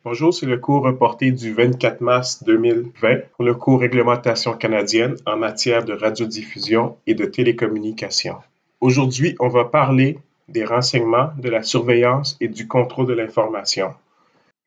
Bonjour, c'est le cours reporté du 24 mars 2020 pour le cours Réglementation canadienne en matière de radiodiffusion et de télécommunication. Aujourd'hui, on va parler des renseignements, de la surveillance et du contrôle de l'information.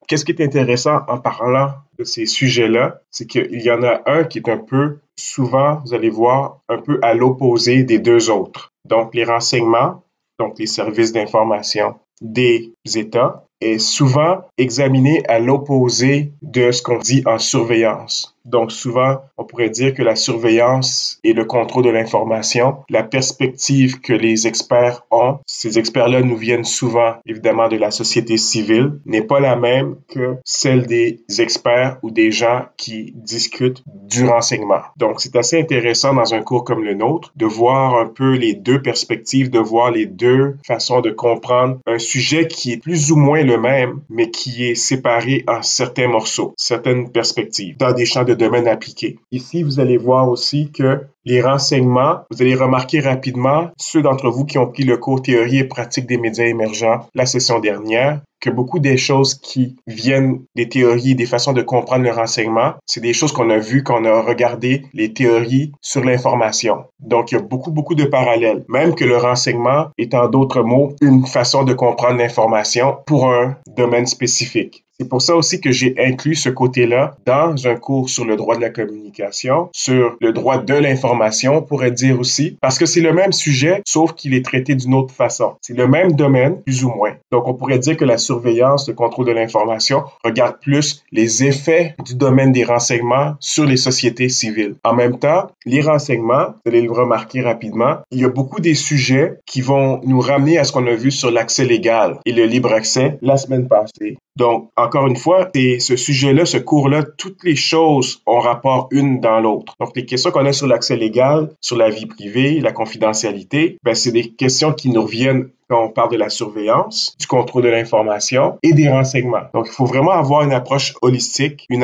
Qu'est-ce qui est intéressant en parlant de ces sujets-là, c'est qu'il y en a un qui est un peu, souvent, vous allez voir, un peu à l'opposé des deux autres. Donc, les renseignements, donc les services d'information des États, est souvent examiné à l'opposé de ce qu'on dit en surveillance. Donc souvent, on pourrait dire que la surveillance et le contrôle de l'information, la perspective que les experts ont, ces experts-là nous viennent souvent évidemment de la société civile, n'est pas la même que celle des experts ou des gens qui discutent du renseignement. Donc c'est assez intéressant dans un cours comme le nôtre de voir un peu les deux perspectives, de voir les deux façons de comprendre un sujet qui est plus ou moins le même, mais qui est séparé en certains morceaux, certaines perspectives, dans des champs de domaine appliqués. Ici, vous allez voir aussi que les renseignements, vous allez remarquer rapidement, ceux d'entre vous qui ont pris le cours théorie et pratique des médias émergents la session dernière, que beaucoup des choses qui viennent des théories, des façons de comprendre le renseignement, c'est des choses qu'on a vues quand on a regardé les théories sur l'information. Donc, il y a beaucoup de parallèles. Même que le renseignement est, en d'autres mots, une façon de comprendre l'information pour un domaine spécifique. C'est pour ça aussi que j'ai inclus ce côté-là dans un cours sur le droit de la communication, sur le droit de l'information, on pourrait dire aussi, parce que c'est le même sujet, sauf qu'il est traité d'une autre façon. C'est le même domaine, plus ou moins. Donc, on pourrait dire que la surveillance, le contrôle de l'information regarde plus les effets du domaine des renseignements sur les sociétés civiles. En même temps, les renseignements, vous allez le remarquer rapidement, il y a beaucoup des sujets qui vont nous ramener à ce qu'on a vu sur l'accès légal et le libre accès la semaine passée. Donc, encore une fois, c'est ce sujet-là, ce cours-là, toutes les choses ont rapport une dans l'autre. Donc, les questions qu'on a sur l'accès légal, sur la vie privée, la confidentialité, c'est des questions qui nous reviennent quand on parle de la surveillance, du contrôle de l'information et des renseignements. Donc, il faut vraiment avoir une approche holistique, une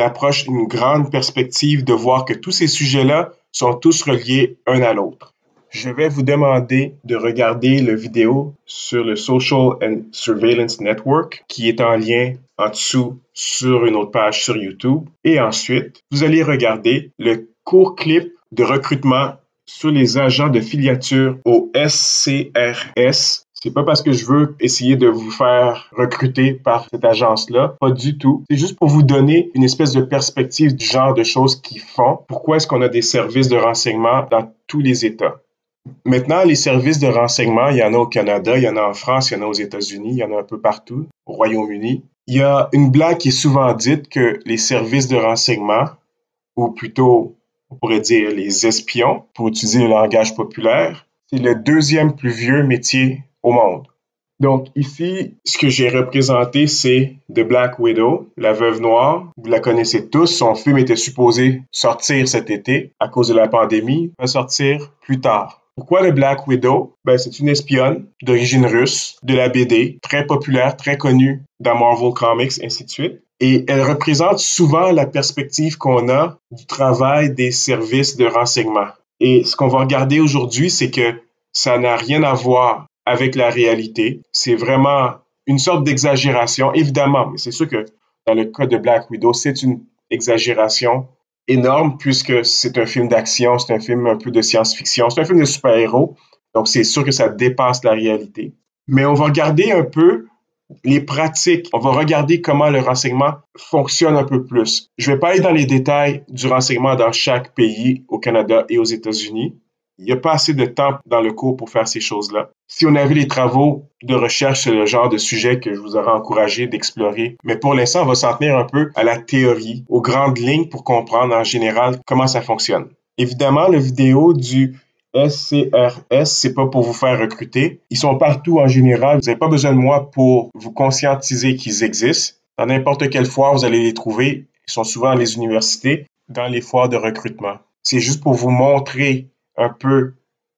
grande perspective de voir que tous ces sujets-là sont tous reliés un à l'autre. Je vais vous demander de regarder la vidéo sur le Social and Surveillance Network qui est en lien en dessous sur une autre page sur YouTube. Et ensuite, vous allez regarder le court clip de recrutement sur les agents de filature au SCRS. C'est pas parce que je veux essayer de vous faire recruter par cette agence-là, pas du tout. C'est juste pour vous donner une espèce de perspective du genre de choses qu'ils font. Pourquoi est-ce qu'on a des services de renseignement dans tous les États? Maintenant, les services de renseignement, il y en a au Canada, il y en a en France, il y en a aux États-Unis, il y en a un peu partout, au Royaume-Uni. Il y a une blague qui est souvent dite que les services de renseignement, ou plutôt, on pourrait dire les espions, pour utiliser le langage populaire, c'est le deuxième plus vieux métier au monde. Donc ici, ce que j'ai représenté, c'est The Black Widow, la veuve noire. Vous la connaissez tous. Son film était supposé sortir cet été à cause de la pandémie. Il va sortir plus tard. Pourquoi le Black Widow? C'est une espionne d'origine russe, de la BD, très populaire, très connue dans Marvel Comics, ainsi de suite. Et elle représente souvent la perspective qu'on a du travail des services de renseignement. Et ce qu'on va regarder aujourd'hui, c'est que ça n'a rien à voir avec la réalité. C'est vraiment une sorte d'exagération, évidemment, mais c'est sûr que dans le cas de Black Widow, c'est une exagération énorme puisque c'est un film d'action, c'est un film un peu de science-fiction, c'est un film de super-héros, donc c'est sûr que ça dépasse la réalité. Mais on va regarder un peu les pratiques, on va regarder comment le renseignement fonctionne un peu plus. Je ne vais pas aller dans les détails du renseignement dans chaque pays, au Canada et aux États-Unis. Il n'y a pas assez de temps dans le cours pour faire ces choses-là. Si on avait les travaux de recherche, c'est le genre de sujet que je vous aurais encouragé d'explorer. Mais pour l'instant, on va s'en tenir un peu à la théorie, aux grandes lignes pour comprendre en général comment ça fonctionne. Évidemment, la vidéo du SCRS, c'est pas pour vous faire recruter. Ils sont partout en général. Vous n'avez pas besoin de moi pour vous conscientiser qu'ils existent. Dans n'importe quelle foire, vous allez les trouver. Ils sont souvent dans les universités, dans les foires de recrutement. C'est juste pour vous montrer un peu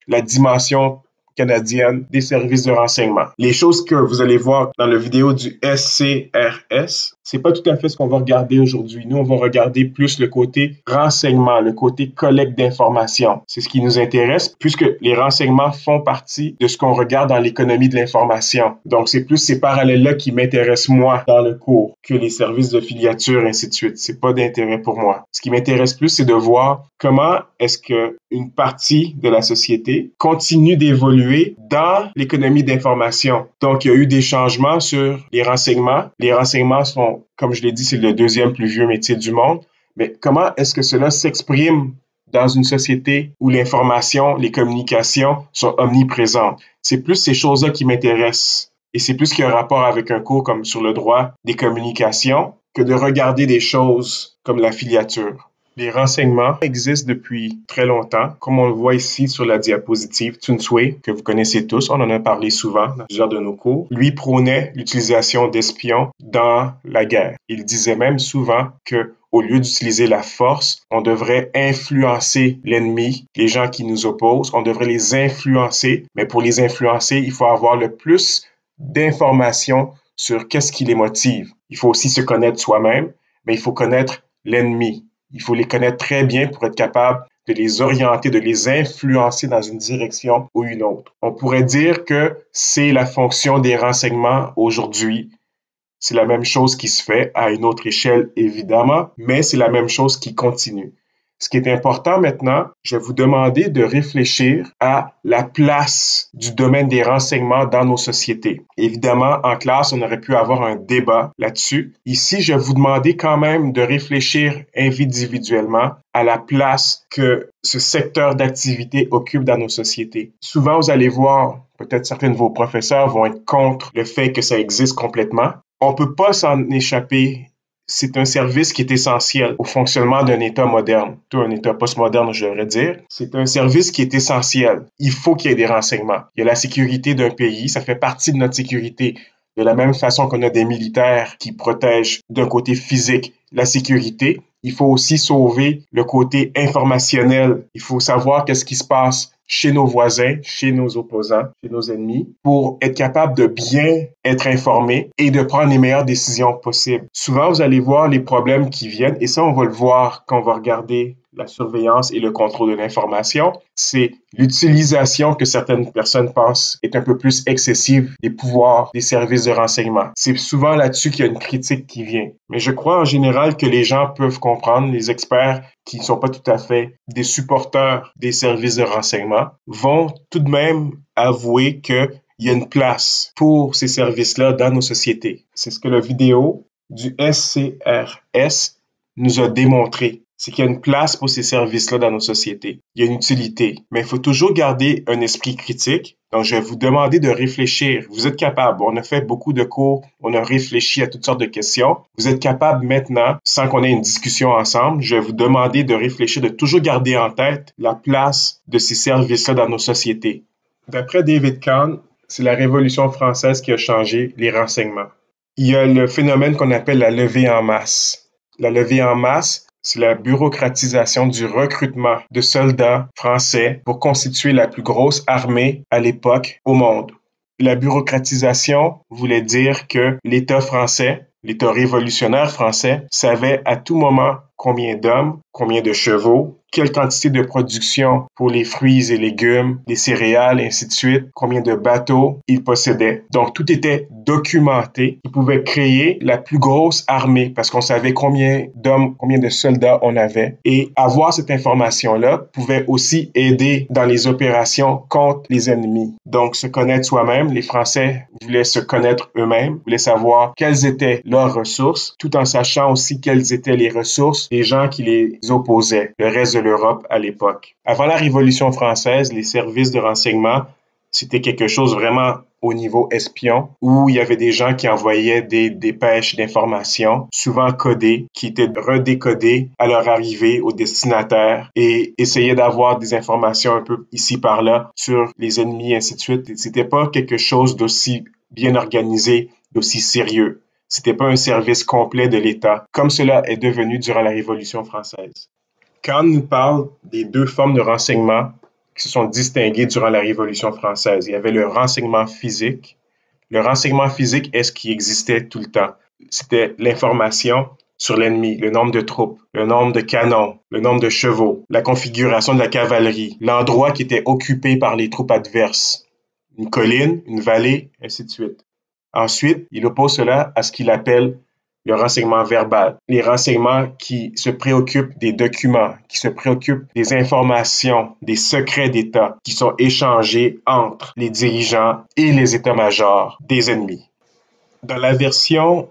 la dimension canadienne des services de renseignement. Les choses que vous allez voir dans la vidéo du SCRS, C'est pas tout à fait ce qu'on va regarder aujourd'hui. Nous, on va regarder plus le côté renseignement, le côté collecte d'informations. C'est ce qui nous intéresse puisque les renseignements font partie de ce qu'on regarde dans l'économie de l'information. Donc, c'est plus ces parallèles-là qui m'intéressent moi dans le cours que les services de filature, ainsi de suite. C'est pas d'intérêt pour moi. Ce qui m'intéresse plus, c'est de voir comment est-ce que une partie de la société continue d'évoluer dans l'économie d'information. Donc, il y a eu des changements sur les renseignements. Les renseignements sont, comme je l'ai dit, c'est le deuxième plus vieux métier du monde. Mais comment est-ce que cela s'exprime dans une société où l'information, les communications sont omniprésentes? C'est plus ces choses-là qui m'intéressent. Et c'est plus qu'il y a un rapport avec un cours comme sur le droit des communications que de regarder des choses comme la filature. Les renseignements existent depuis très longtemps, comme on le voit ici sur la diapositive. Sun Tzu, que vous connaissez tous, on en a parlé souvent dans plusieurs de nos cours, lui prônait l'utilisation d'espions dans la guerre. Il disait même souvent que au lieu d'utiliser la force, on devrait influencer l'ennemi, les gens qui nous opposent, on devrait les influencer, mais pour les influencer, il faut avoir le plus d'informations sur qu'est-ce qui les motive. Il faut aussi se connaître soi-même, mais il faut connaître l'ennemi. Il faut les connaître très bien pour être capable de les orienter, de les influencer dans une direction ou une autre. On pourrait dire que c'est la fonction des renseignements aujourd'hui. C'est la même chose qui se fait à une autre échelle, évidemment, mais c'est la même chose qui continue. Ce qui est important maintenant, je vais vous demander de réfléchir à la place du domaine des renseignements dans nos sociétés. Évidemment, en classe, on aurait pu avoir un débat là-dessus. Ici, je vais vous demander quand même de réfléchir individuellement à la place que ce secteur d'activité occupe dans nos sociétés. Souvent, vous allez voir, peut-être certains de vos professeurs vont être contre le fait que ça existe complètement. On ne peut pas s'en échapper. C'est un service qui est essentiel au fonctionnement d'un État moderne, tout un État postmoderne, je devrais dire. C'est un service qui est essentiel. Il faut qu'il y ait des renseignements. Il y a la sécurité d'un pays, ça fait partie de notre sécurité. De la même façon qu'on a des militaires qui protègent d'un côté physique la sécurité, il faut aussi sauver le côté informationnel. Il faut savoir qu'est-ce qui se passe chez nos voisins, chez nos opposants, chez nos ennemis, pour être capable de bien être informé et de prendre les meilleures décisions possibles. Souvent, vous allez voir les problèmes qui viennent, et ça, on va le voir quand on va regarder la surveillance et le contrôle de l'information. C'est l'utilisation que certaines personnes pensent est un peu plus excessive des pouvoirs des services de renseignement. C'est souvent là-dessus qu'il y a une critique qui vient. Mais je crois en général que les gens peuvent comprendre, les experts qui ne sont pas tout à fait des supporters des services de renseignement, vont tout de même avouer qu'il y a une place pour ces services-là dans nos sociétés. C'est ce que la vidéo du SCRS nous a démontré. C'est qu'il y a une place pour ces services-là dans nos sociétés. Il y a une utilité. Mais il faut toujours garder un esprit critique. Donc, je vais vous demander de réfléchir. Vous êtes capable. On a fait beaucoup de cours. On a réfléchi à toutes sortes de questions. Vous êtes capable maintenant, sans qu'on ait une discussion ensemble, je vais vous demander de réfléchir, de toujours garder en tête la place de ces services-là dans nos sociétés. D'après David Kahn, c'est la Révolution française qui a changé les renseignements. Il y a le phénomène qu'on appelle la levée en masse. La levée en masse, c'est la bureaucratisation du recrutement de soldats français pour constituer la plus grosse armée à l'époque au monde. La bureaucratisation voulait dire que l'État français, l'État révolutionnaire français, savait à tout moment combien d'hommes, combien de chevaux, quelle quantité de production pour les fruits et légumes, les céréales, et ainsi de suite, combien de bateaux il possédait. Donc, tout était documenté. Il pouvait créer la plus grosse armée parce qu'on savait combien d'hommes, combien de soldats on avait. Et avoir cette information-là pouvait aussi aider dans les opérations contre les ennemis. Donc, se connaître soi-même, les Français voulaient se connaître eux-mêmes, voulaient savoir quelles étaient leurs ressources, tout en sachant aussi quelles étaient les ressources des gens qui les opposaient, le reste de l'Europe à l'époque. Avant la Révolution française, les services de renseignement, c'était quelque chose vraiment au niveau espion, où il y avait des gens qui envoyaient des dépêches d'informations, souvent codées, qui étaient redécodées à leur arrivée au destinataire et essayaient d'avoir des informations un peu ici par là sur les ennemis et ainsi de suite. C'était pas quelque chose d'aussi bien organisé, d'aussi sérieux. C'était pas un service complet de l'État, comme cela est devenu durant la Révolution française. Quand on nous parle des deux formes de renseignement qui se sont distinguées durant la Révolution française, il y avait le renseignement physique. Le renseignement physique est ce qui existait tout le temps. c'était l'information sur l'ennemi, le nombre de troupes, le nombre de canons, le nombre de chevaux, la configuration de la cavalerie, l'endroit qui était occupé par les troupes adverses, une colline, une vallée, ainsi de suite. Ensuite, il oppose cela à ce qu'il appelle le renseignement verbal, les renseignements qui se préoccupent des documents, qui se préoccupent des informations, des secrets d'État qui sont échangés entre les dirigeants et les états-majors des ennemis. Dans la version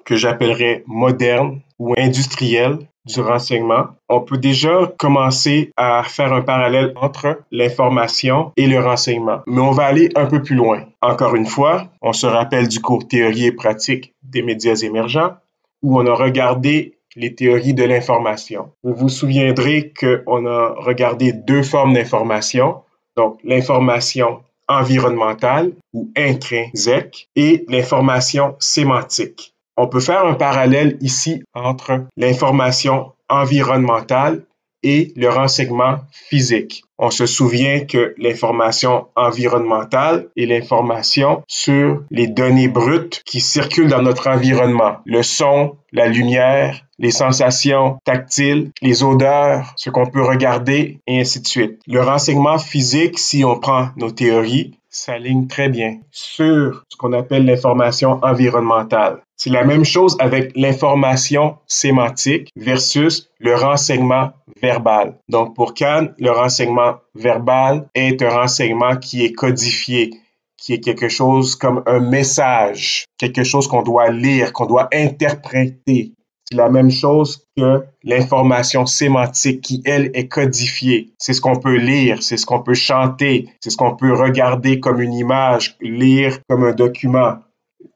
que j'appellerais moderne ou industrielle du renseignement, on peut déjà commencer à faire un parallèle entre l'information et le renseignement. Mais on va aller un peu plus loin. Encore une fois, on se rappelle du cours théorie et pratique des médias émergents, où on a regardé les théories de l'information. Vous vous souviendrez qu'on a regardé deux formes d'information, donc l'information environnementale ou intrinsèque et l'information sémantique. On peut faire un parallèle ici entre l'information environnementale et le renseignement physique. On se souvient que l'information environnementale est l'information sur les données brutes qui circulent dans notre environnement. Le son, la lumière, les sensations tactiles, les odeurs, ce qu'on peut regarder, et ainsi de suite. Le renseignement physique, si on prend nos théories, s'aligne très bien sur ce qu'on appelle l'information environnementale. C'est la même chose avec l'information sémantique versus le renseignement verbal. Donc, pour Kahn, le renseignement verbal est un renseignement qui est codifié, qui est quelque chose comme un message, quelque chose qu'on doit lire, qu'on doit interpréter. C'est la même chose que l'information sémantique qui, elle, est codifiée. C'est ce qu'on peut lire, c'est ce qu'on peut chanter, c'est ce qu'on peut regarder comme une image, lire comme un document.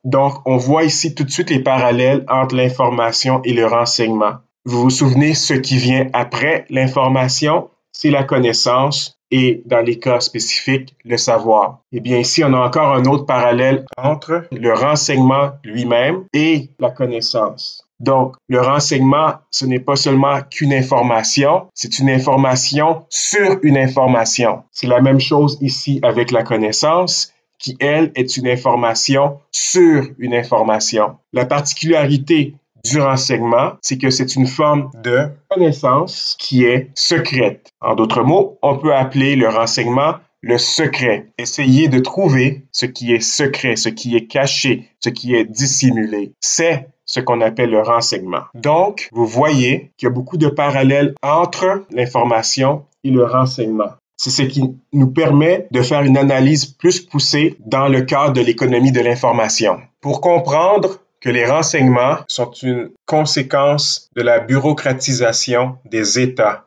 Donc, on voit ici tout de suite les parallèles entre l'information et le renseignement. Vous vous souvenez, ce qui vient après l'information, c'est la connaissance et, dans les cas spécifiques, le savoir. Eh bien, ici, on a encore un autre parallèle entre le renseignement lui-même et la connaissance. Donc, le renseignement, ce n'est pas seulement qu'une information, c'est une information sur une information. C'est la même chose ici avec la connaissance, qui, elle, est une information sur une information. La particularité du renseignement, c'est que c'est une forme de connaissance qui est secrète. En d'autres mots, on peut appeler le renseignement le secret. Essayer de trouver ce qui est secret, ce qui est caché, ce qui est dissimulé. C'est ce qu'on appelle le renseignement. Donc, vous voyez qu'il y a beaucoup de parallèles entre l'information et le renseignement. C'est ce qui nous permet de faire une analyse plus poussée dans le cadre de l'économie de l'information. Pour comprendre que les renseignements sont une conséquence de la bureaucratisation des États,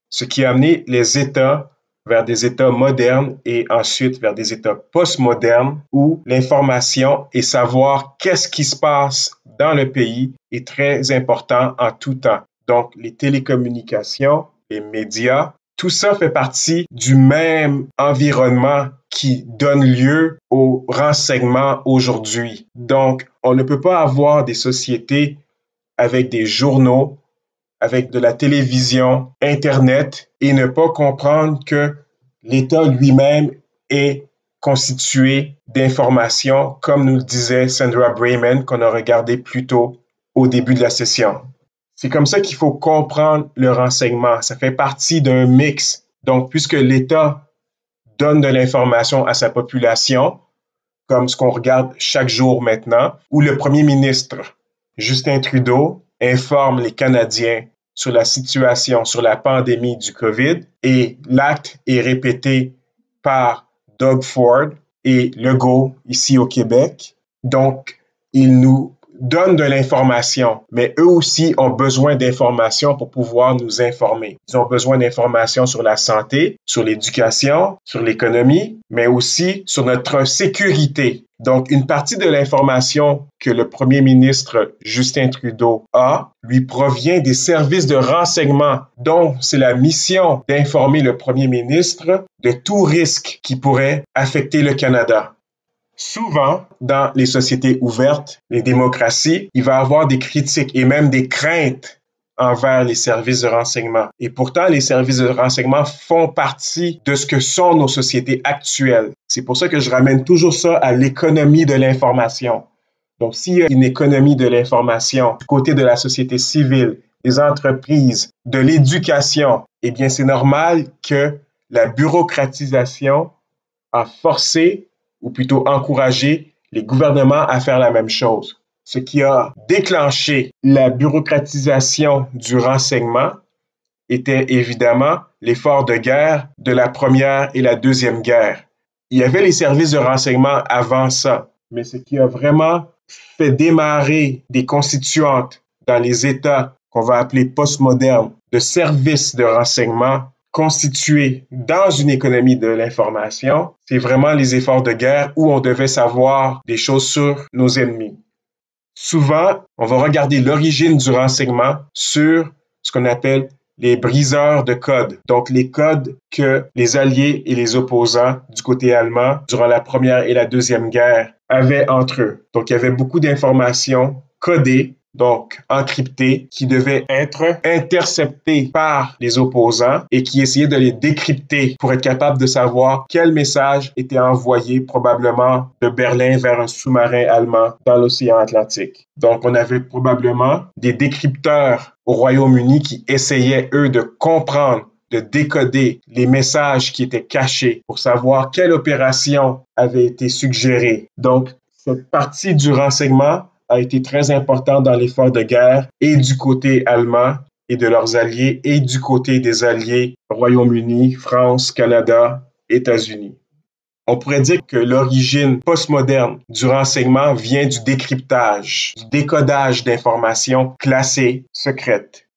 ce qui a amené les États vers des États modernes et ensuite vers des États postmodernes où l'information et savoir qu'est-ce qui se passe dans le pays est très important en tout temps. Donc, les télécommunications, les médias, tout ça fait partie du même environnement qui donne lieu au renseignement aujourd'hui. Donc, on ne peut pas avoir des sociétés avec des journaux, avec de la télévision, Internet, et ne pas comprendre que l'État lui-même est constitué d'informations, comme nous le disait Sandra Brayman, qu'on a regardé plus tôt au début de la session. C'est comme ça qu'il faut comprendre le renseignement. Ça fait partie d'un mix. Donc, puisque l'État donne de l'information à sa population, comme ce qu'on regarde chaque jour maintenant, où le premier ministre, Justin Trudeau, informe les Canadiens sur la situation, sur la pandémie du COVID, et l'acte est répété par Doug Ford et Legault ici au Québec. Donc, il nous donne de l'information, mais eux aussi ont besoin d'informations pour pouvoir nous informer. Ils ont besoin d'informations sur la santé, sur l'éducation, sur l'économie, mais aussi sur notre sécurité. Donc, une partie de l'information que le premier ministre Justin Trudeau a lui provient des services de renseignement, dont c'est la mission d'informer le premier ministre de tout risque qui pourrait affecter le Canada. Souvent, dans les sociétés ouvertes, les démocraties, il va y avoir des critiques et même des craintes envers les services de renseignement. Et pourtant, les services de renseignement font partie de ce que sont nos sociétés actuelles. C'est pour ça que je ramène toujours ça à l'économie de l'information. Donc, s'il y a une économie de l'information du côté de la société civile, des entreprises, de l'éducation, eh bien, c'est normal que la bureaucratisation a forcé, ou plutôt encouragé, les gouvernements à faire la même chose. Ce qui a déclenché la bureaucratisation du renseignement était évidemment l'effort de guerre de la Première et la Deuxième Guerre. Il y avait les services de renseignement avant ça, mais ce qui a vraiment fait démarrer des constituantes dans les États qu'on va appeler postmodernes de services de renseignement constitués dans une économie de l'information, c'est vraiment les efforts de guerre où on devait savoir des choses sur nos ennemis. Souvent, on va regarder l'origine du renseignement sur ce qu'on appelle les briseurs de codes, donc les codes que les alliés et les opposants du côté allemand durant la Première et la Deuxième Guerre avaient entre eux. Donc, il y avait beaucoup d'informations codées, donc encryptées, qui devaient être interceptées par les opposants et qui essayaient de les décrypter pour être capables de savoir quel message était envoyé probablement de Berlin vers un sous-marin allemand dans l'océan Atlantique. Donc, on avait probablement des décrypteurs au Royaume-Uni qui essayaient, eux, de comprendre, de décoder les messages qui étaient cachés pour savoir quelle opération avait été suggérée. Donc, cette partie du renseignement a été très importante dans l'effort de guerre et du côté allemand et de leurs alliés et du côté des alliés Royaume-Uni, France, Canada, États-Unis. On pourrait dire que l'origine postmoderne du renseignement vient du décryptage, du décodage d'informations classées, secrètes.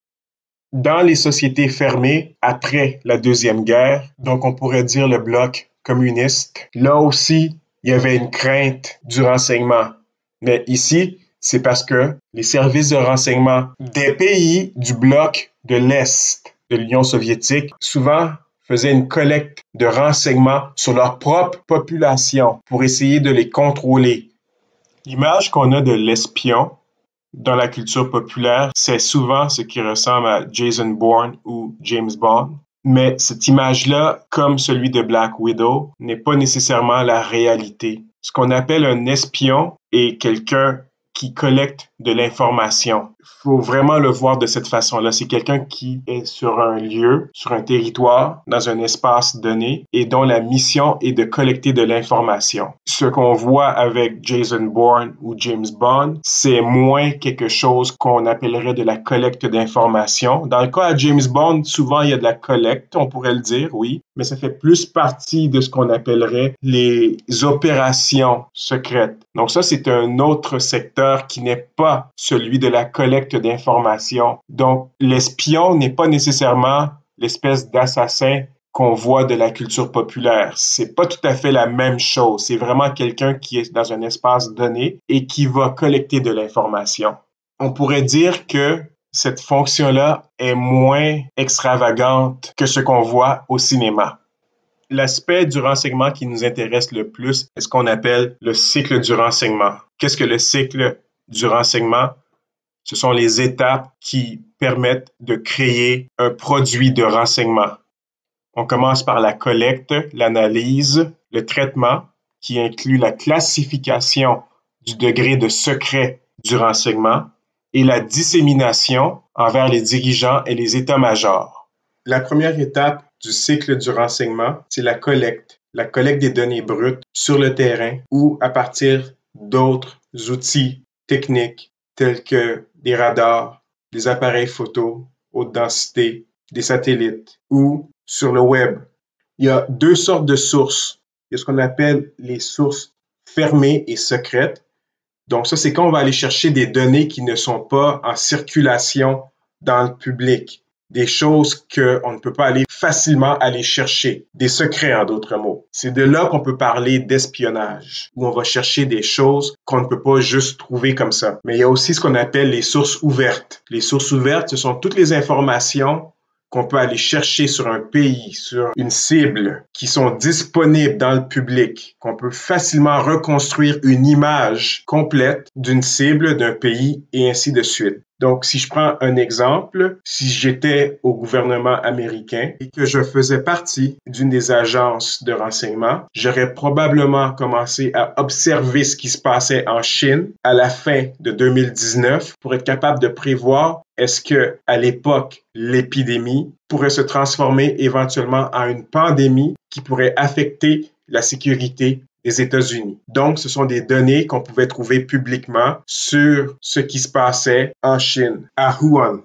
Dans les sociétés fermées après la Deuxième Guerre, donc on pourrait dire le bloc communiste, là aussi, il y avait une crainte du renseignement. Mais ici, c'est parce que les services de renseignement des pays du bloc de l'Est de l'Union soviétique souvent faisaient une collecte de renseignements sur leur propre population pour essayer de les contrôler. L'image qu'on a de l'espion dans la culture populaire, c'est souvent ce qui ressemble à Jason Bourne ou James Bond. Mais cette image-là, comme celui de Black Widow, n'est pas nécessairement la réalité. Ce qu'on appelle un espion est quelqu'un qui collecte de l'information. Il faut vraiment le voir de cette façon-là. C'est quelqu'un qui est sur un lieu, sur un territoire, dans un espace donné et dont la mission est de collecter de l'information. Ce qu'on voit avec Jason Bourne ou James Bond, c'est moins quelque chose qu'on appellerait de la collecte d'informations. Dans le cas de James Bond, souvent il y a de la collecte, on pourrait le dire, oui, mais ça fait plus partie de ce qu'on appellerait les opérations secrètes. Donc ça, c'est un autre secteur qui n'est pas celui de la collecte d'informations. Donc l'espion n'est pas nécessairement l'espèce d'assassin qu'on voit de la culture populaire. C'est pas tout à fait la même chose. C'est vraiment quelqu'un qui est dans un espace donné et qui va collecter de l'information. On pourrait dire que cette fonction-là est moins extravagante que ce qu'on voit au cinéma. L'aspect du renseignement qui nous intéresse le plus est ce qu'on appelle le cycle du renseignement. Qu'est-ce que le cycle du renseignement? Ce sont les étapes qui permettent de créer un produit de renseignement. On commence par la collecte, l'analyse, le traitement, qui inclut la classification du degré de secret du renseignement, et la dissémination envers les dirigeants et les états-majors. La première étape du cycle du renseignement, c'est la collecte des données brutes sur le terrain ou à partir d'autres outils techniques tels que des radars, des appareils photo, haute densité, des satellites ou sur le web. Il y a deux sortes de sources. Il y a ce qu'on appelle les sources fermées et secrètes. Donc ça, c'est quand on va aller chercher des données qui ne sont pas en circulation dans le public, des choses qu'on ne peut pas aller facilement aller chercher, des secrets en d'autres mots. C'est de là qu'on peut parler d'espionnage, où on va chercher des choses qu'on ne peut pas juste trouver comme ça. Mais il y a aussi ce qu'on appelle les sources ouvertes. Les sources ouvertes, ce sont toutes les informations qu'on peut aller chercher sur un pays, sur une cible, qui sont disponibles dans le public, qu'on peut facilement reconstruire une image complète d'une cible, d'un pays, et ainsi de suite. Donc, si je prends un exemple, si j'étais au gouvernement américain et que je faisais partie d'une des agences de renseignement, j'aurais probablement commencé à observer ce qui se passait en Chine à la fin de 2019 pour être capable de prévoir est-ce que, à l'époque, l'épidémie pourrait se transformer éventuellement en une pandémie qui pourrait affecter la sécurité des États-Unis. Donc, ce sont des données qu'on pouvait trouver publiquement sur ce qui se passait en Chine, à Wuhan.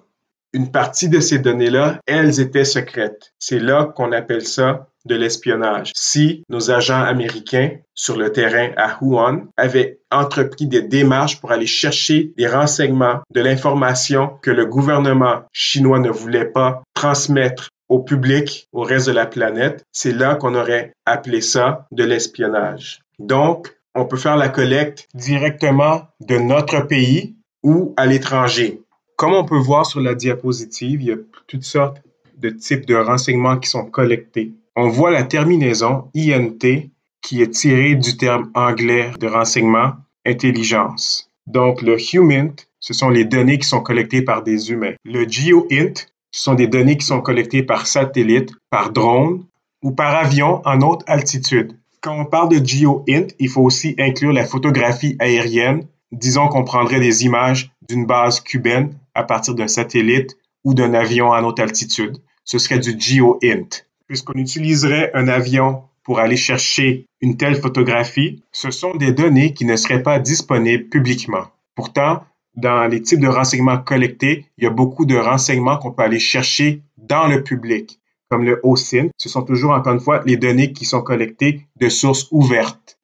Une partie de ces données-là, elles étaient secrètes. C'est là qu'on appelle ça de l'espionnage. Si nos agents américains sur le terrain à Wuhan avaient entrepris des démarches pour aller chercher des renseignements, de l'information que le gouvernement chinois ne voulait pas transmettre au public, au reste de la planète, c'est là qu'on aurait appelé ça de l'espionnage. Donc, on peut faire la collecte directement de notre pays ou à l'étranger. Comme on peut voir sur la diapositive, il y a toutes sortes de types de renseignements qui sont collectés. On voit la terminaison INT qui est tirée du terme anglais de renseignement, intelligence. Donc, le HUMINT, ce sont les données qui sont collectées par des humains. Le GEOINT, ce sont des données qui sont collectées par satellite, par drone ou par avion en haute altitude. Quand on parle de GEOINT, il faut aussi inclure la photographie aérienne. Disons qu'on prendrait des images d'une base cubaine à partir d'un satellite ou d'un avion en haute altitude. Ce serait du GEOINT. Puisqu'on utiliserait un avion pour aller chercher une telle photographie, ce sont des données qui ne seraient pas disponibles publiquement. Pourtant, dans les types de renseignements collectés, il y a beaucoup de renseignements qu'on peut aller chercher dans le public, comme le OSINT. Ce sont toujours, encore une fois, les données qui sont collectées de sources ouvertes.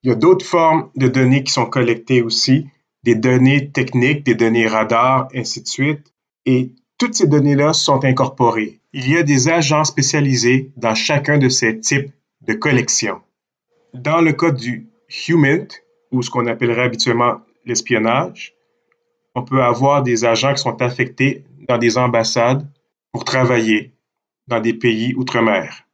Il y a d'autres formes de données qui sont collectées aussi, des données techniques, des données radars, ainsi de suite. Et toutes ces données-là sont incorporées. Il y a des agents spécialisés dans chacun de ces types de collections. Dans le cas du HUMINT, ou ce qu'on appellerait habituellement l'espionnage, on peut avoir des agents qui sont affectés dans des ambassades pour travailler dans des pays outre-mer.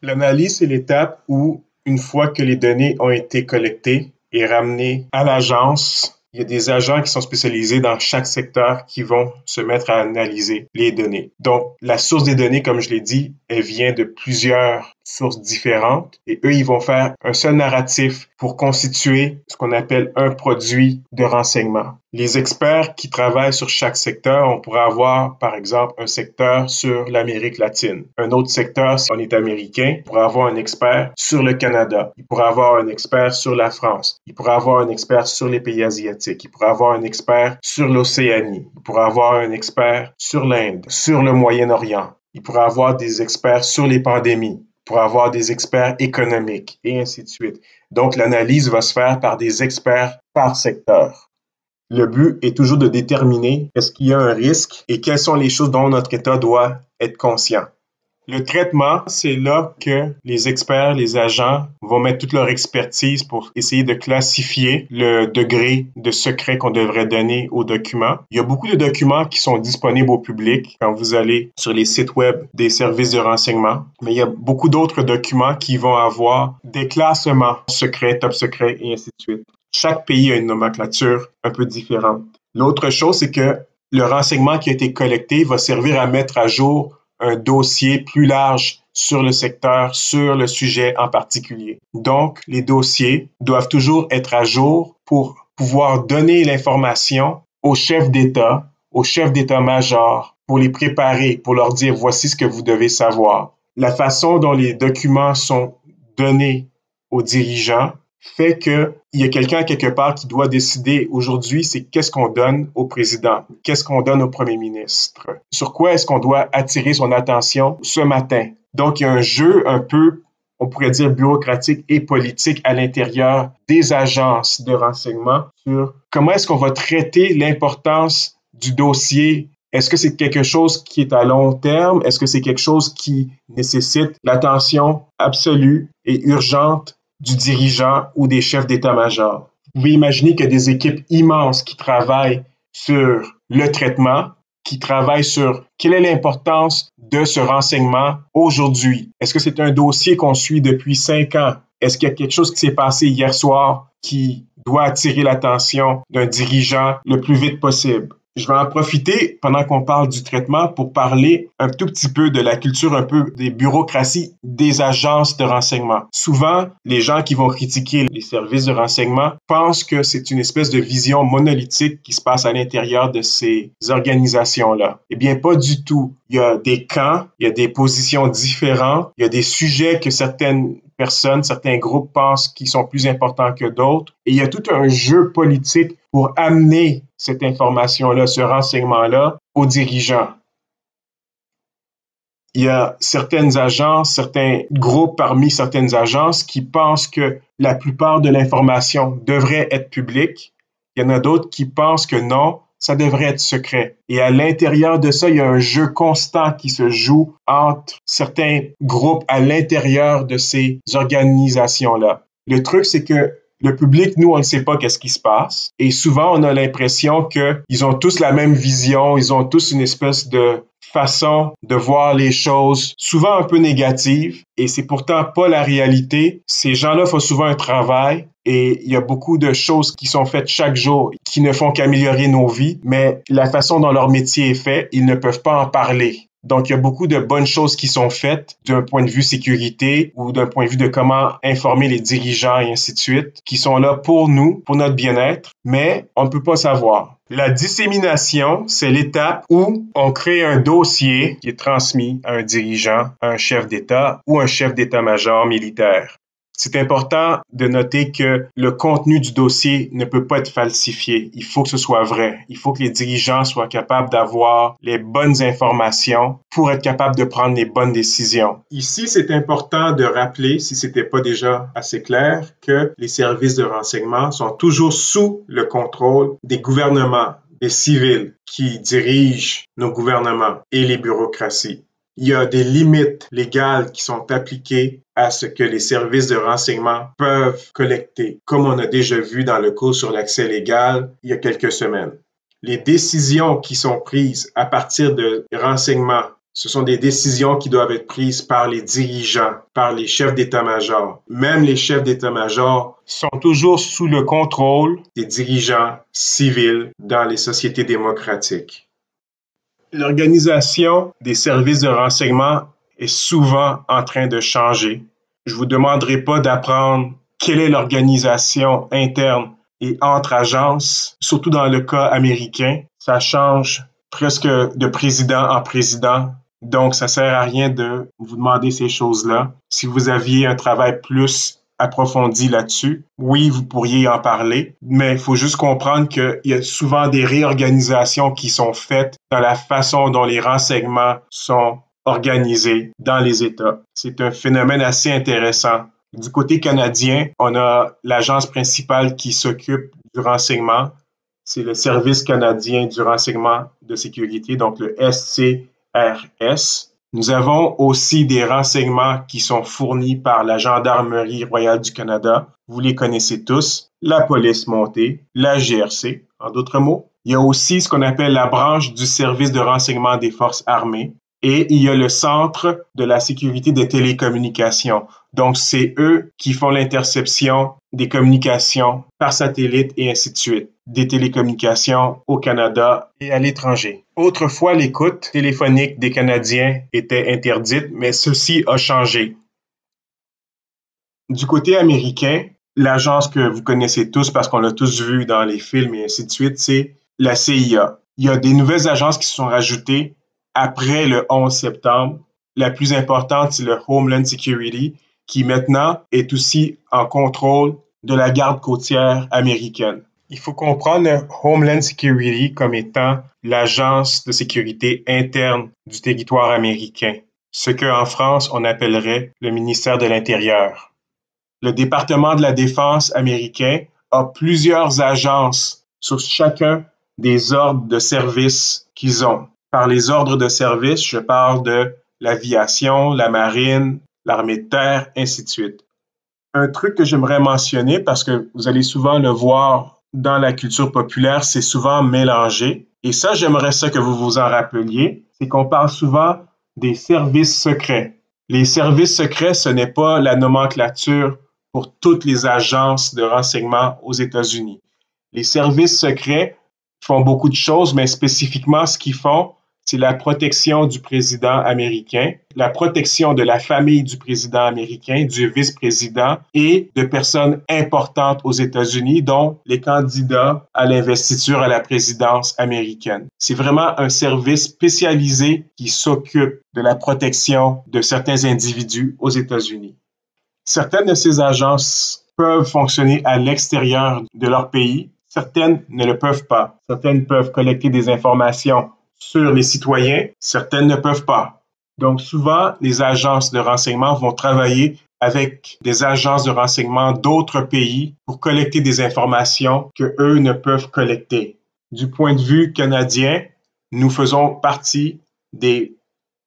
L'analyse, c'est l'étape où, une fois que les données ont été collectées et ramenées à l'agence, il y a des agents qui sont spécialisés dans chaque secteur qui vont se mettre à analyser les données. Donc, la source des données, comme je l'ai dit, elle vient de plusieurs sources différentes et eux, ils vont faire un seul narratif pour constituer ce qu'on appelle un produit de renseignement. Les experts qui travaillent sur chaque secteur, on pourrait avoir, par exemple, un secteur sur l'Amérique latine. Un autre secteur, si on est américain, on pourrait avoir un expert sur le Canada. Il pourrait avoir un expert sur la France. Il pourrait avoir un expert sur les pays asiatiques. Il pourrait avoir un expert sur l'Océanie. Il pourrait avoir un expert sur l'Inde, sur le Moyen-Orient. Il pourrait avoir des experts sur les pandémies. Il pourrait avoir des experts économiques et ainsi de suite. Donc, l'analyse va se faire par des experts par secteur. Le but est toujours de déterminer est-ce qu'il y a un risque et quelles sont les choses dont notre État doit être conscient. Le traitement, c'est là que les experts, les agents vont mettre toute leur expertise pour essayer de classifier le degré de secret qu'on devrait donner aux documents. Il y a beaucoup de documents qui sont disponibles au public quand vous allez sur les sites web des services de renseignement, mais il y a beaucoup d'autres documents qui vont avoir des classements secrets, top secret et ainsi de suite. Chaque pays a une nomenclature un peu différente. L'autre chose, c'est que le renseignement qui a été collecté va servir à mettre à jour un dossier plus large sur le secteur, sur le sujet en particulier. Donc, les dossiers doivent toujours être à jour pour pouvoir donner l'information aux chefs d'État, aux chefs d'État-major, pour les préparer, pour leur dire voici ce que vous devez savoir. La façon dont les documents sont donnés aux dirigeants fait qu'il y a quelqu'un quelque part qui doit décider aujourd'hui, c'est qu'est-ce qu'on donne au président, qu'est-ce qu'on donne au premier ministre, sur quoi est-ce qu'on doit attirer son attention ce matin. Donc, il y a un jeu un peu, on pourrait dire, bureaucratique et politique à l'intérieur des agences de renseignement sur comment est-ce qu'on va traiter l'importance du dossier. Est-ce que c'est quelque chose qui est à long terme? Est-ce que c'est quelque chose qui nécessite l'attention absolue et urgente du dirigeant ou des chefs d'état-major? Vous pouvez imaginer qu'il y a des équipes immenses qui travaillent sur le traitement, qui travaillent sur quelle est l'importance de ce renseignement aujourd'hui. Est-ce que c'est un dossier qu'on suit depuis 5 ans? Est-ce qu'il y a quelque chose qui s'est passé hier soir qui doit attirer l'attention d'un dirigeant le plus vite possible? Je vais en profiter pendant qu'on parle du traitement pour parler un tout petit peu de la culture, un peu des bureaucraties des agences de renseignement. Souvent, les gens qui vont critiquer les services de renseignement pensent que c'est une espèce de vision monolithique qui se passe à l'intérieur de ces organisations-là. Eh bien, pas du tout. Il y a des camps, il y a des positions différentes, il y a des sujets que certaines personnes, certains groupes pensent qui sont plus importants que d'autres. Et il y a tout un jeu politique pour amener cette information-là, ce renseignement-là aux dirigeants. Il y a certaines agences, certains groupes parmi certaines agences qui pensent que la plupart de l'information devrait être publique. Il y en a d'autres qui pensent que non, ça devrait être secret. Et à l'intérieur de ça, il y a un jeu constant qui se joue entre certains groupes à l'intérieur de ces organisations-là. Le truc, c'est que le public, nous, on ne sait pas qu'est-ce qui se passe. Et souvent, on a l'impression qu'ils ont tous la même vision, ils ont tous une espèce de façon de voir les choses, souvent un peu négative. Et c'est pourtant pas la réalité. Ces gens-là font souvent un travail et il y a beaucoup de choses qui sont faites chaque jour qui ne font qu'améliorer nos vies. Mais la façon dont leur métier est fait, ils ne peuvent pas en parler. Donc, il y a beaucoup de bonnes choses qui sont faites d'un point de vue sécurité ou d'un point de vue de comment informer les dirigeants et ainsi de suite, qui sont là pour nous, pour notre bien-être, mais on ne peut pas savoir. La dissémination, c'est l'étape où on crée un dossier qui est transmis à un dirigeant, à un chef d'État ou un chef d'état-major militaire. C'est important de noter que le contenu du dossier ne peut pas être falsifié. Il faut que ce soit vrai. Il faut que les dirigeants soient capables d'avoir les bonnes informations pour être capables de prendre les bonnes décisions. Ici, c'est important de rappeler, si ce n'était pas déjà assez clair, que les services de renseignement sont toujours sous le contrôle des gouvernements, des civils qui dirigent nos gouvernements et les bureaucraties. Il y a des limites légales qui sont appliquées à ce que les services de renseignement peuvent collecter, comme on a déjà vu dans le cours sur l'accès légal il y a quelques semaines. Les décisions qui sont prises à partir de renseignements, ce sont des décisions qui doivent être prises par les dirigeants, par les chefs d'état-major. Même les chefs d'état-major sont toujours sous le contrôle des dirigeants civils dans les sociétés démocratiques. L'organisation des services de renseignement est souvent en train de changer. Je ne vous demanderai pas d'apprendre quelle est l'organisation interne et entre agences, surtout dans le cas américain. Ça change presque de président en président. Donc, ça ne sert à rien de vous demander ces choses-là. Si vous aviez un travail plus approfondi là-dessus, oui, vous pourriez en parler, mais il faut juste comprendre qu'il y a souvent des réorganisations qui sont faites dans la façon dont les renseignements sont organisés dans les États. C'est un phénomène assez intéressant. Du côté canadien, on a l'agence principale qui s'occupe du renseignement. C'est le Service canadien du renseignement de sécurité, donc le SCRS. Nous avons aussi des renseignements qui sont fournis par la Gendarmerie royale du Canada. Vous les connaissez tous. La police montée, la GRC, en d'autres mots. Il y a aussi ce qu'on appelle la branche du service de renseignement des forces armées. Et il y a le Centre de la sécurité des télécommunications. Donc, c'est eux qui font l'interception des communications par satellite et ainsi de suite, des télécommunications au Canada et à l'étranger. Autrefois, l'écoute téléphonique des Canadiens était interdite, mais ceci a changé. Du côté américain, l'agence que vous connaissez tous parce qu'on l'a tous vu dans les films et ainsi de suite, c'est la CIA. Il y a des nouvelles agences qui se sont rajoutées après le 11 septembre. La plus importante, c'est le Homeland Security, qui maintenant est aussi en contrôle de la garde côtière américaine. Il faut comprendre le Homeland Security comme étant l'agence de sécurité interne du territoire américain, ce qu'en France, on appellerait le ministère de l'Intérieur. Le département de la Défense américain a plusieurs agences sur chacun des ordres de service qu'ils ont. Par les ordres de service, je parle de l'aviation, la marine, l'armée de terre, ainsi de suite. Un truc que j'aimerais mentionner, parce que vous allez souvent le voir dans la culture populaire, c'est souvent mélangé. Et ça, j'aimerais ça que vous vous en rappeliez. C'est qu'on parle souvent des services secrets. Les services secrets, ce n'est pas la nomenclature pour toutes les agences de renseignement aux États-Unis. Les services secrets font beaucoup de choses, mais spécifiquement, ce qu'ils font, c'est la protection du président américain, la protection de la famille du président américain, du vice-président et de personnes importantes aux États-Unis, dont les candidats à l'investiture à la présidence américaine. C'est vraiment un service spécialisé qui s'occupe de la protection de certains individus aux États-Unis. Certaines de ces agences peuvent fonctionner à l'extérieur de leur pays, certaines ne le peuvent pas. Certaines peuvent collecter des informations sur les citoyens, certaines ne peuvent pas. Donc souvent, les agences de renseignement vont travailler avec des agences de renseignement d'autres pays pour collecter des informations que eux ne peuvent collecter. Du point de vue canadien, nous faisons partie des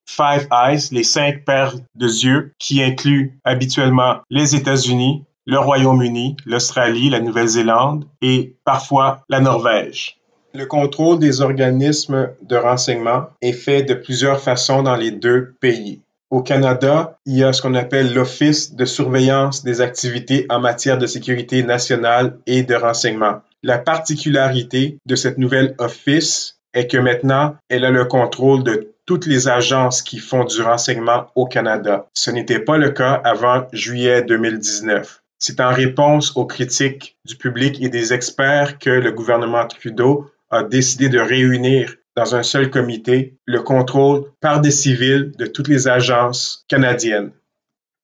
Five Eyes, les 5 paires de yeux, qui incluent habituellement les États-Unis, le Royaume-Uni, l'Australie, la Nouvelle-Zélande et parfois la Norvège. Le contrôle des organismes de renseignement est fait de plusieurs façons dans les 2 pays. Au Canada, il y a ce qu'on appelle l'Office de surveillance des activités en matière de sécurité nationale et de renseignement. La particularité de cette nouvelle office est que maintenant, elle a le contrôle de toutes les agences qui font du renseignement au Canada. Ce n'était pas le cas avant juillet 2019. C'est en réponse aux critiques du public et des experts que le gouvernement Trudeau a décidé de réunir dans un seul comité le contrôle par des civils de toutes les agences canadiennes.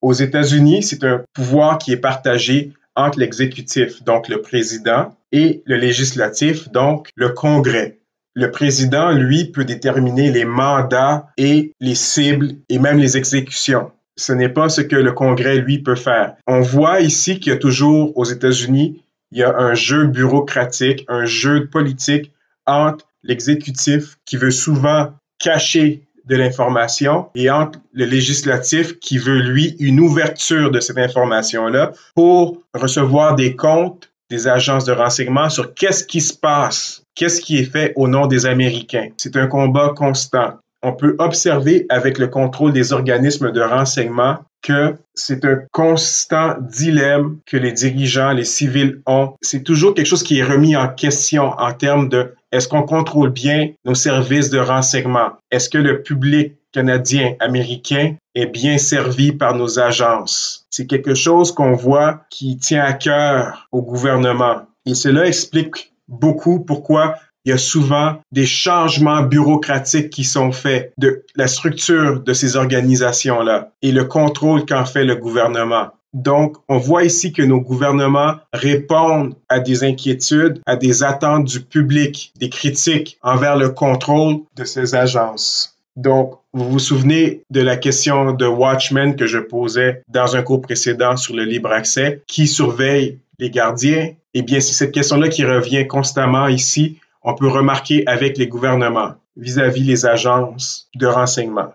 Aux États-Unis, c'est un pouvoir qui est partagé entre l'exécutif, donc le président, et le législatif, donc le Congrès. Le président, lui, peut déterminer les mandats et les cibles et même les exécutions. Ce n'est pas ce que le Congrès, lui, peut faire. On voit ici qu'il y a toujours aux États-Unis, il y a un jeu bureaucratique, un jeu politique entre l'exécutif qui veut souvent cacher de l'information et entre le législatif qui veut, lui, une ouverture de cette information-là pour recevoir des comptes des agences de renseignement sur qu'est-ce qui se passe, qu'est-ce qui est fait au nom des Américains. C'est un combat constant. On peut observer avec le contrôle des organismes de renseignement que c'est un constant dilemme que les dirigeants, les civils ont. C'est toujours quelque chose qui est remis en question en termes de est-ce qu'on contrôle bien nos services de renseignement? Est-ce que le public canadien, américain est bien servi par nos agences? C'est quelque chose qu'on voit qui tient à cœur au gouvernement. Et cela explique beaucoup pourquoi il y a souvent des changements bureaucratiques qui sont faits de la structure de ces organisations-là et le contrôle qu'en fait le gouvernement. Donc, on voit ici que nos gouvernements répondent à des inquiétudes, à des attentes du public, des critiques envers le contrôle de ces agences. Donc, vous vous souvenez de la question de Watchmen que je posais dans un cours précédent sur le libre accès. Qui surveille les gardiens? Eh bien, c'est cette question-là qui revient constamment ici. On peut remarquer avec les gouvernements vis-à-vis les agences de renseignement.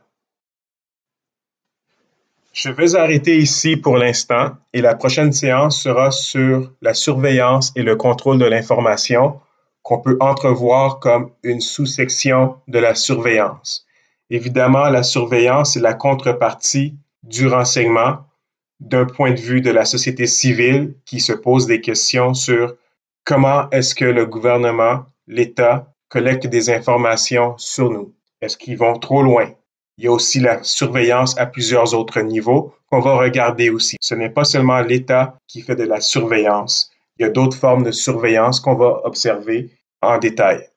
Je vais arrêter ici pour l'instant et la prochaine séance sera sur la surveillance et le contrôle de l'information qu'on peut entrevoir comme une sous-section de la surveillance. Évidemment, la surveillance est la contrepartie du renseignement d'un point de vue de la société civile qui se pose des questions sur comment est-ce que le gouvernement, l'État, collecte des informations sur nous. Est-ce qu'ils vont trop loin? Il y a aussi la surveillance à plusieurs autres niveaux qu'on va regarder aussi. Ce n'est pas seulement l'État qui fait de la surveillance. Il y a d'autres formes de surveillance qu'on va observer en détail.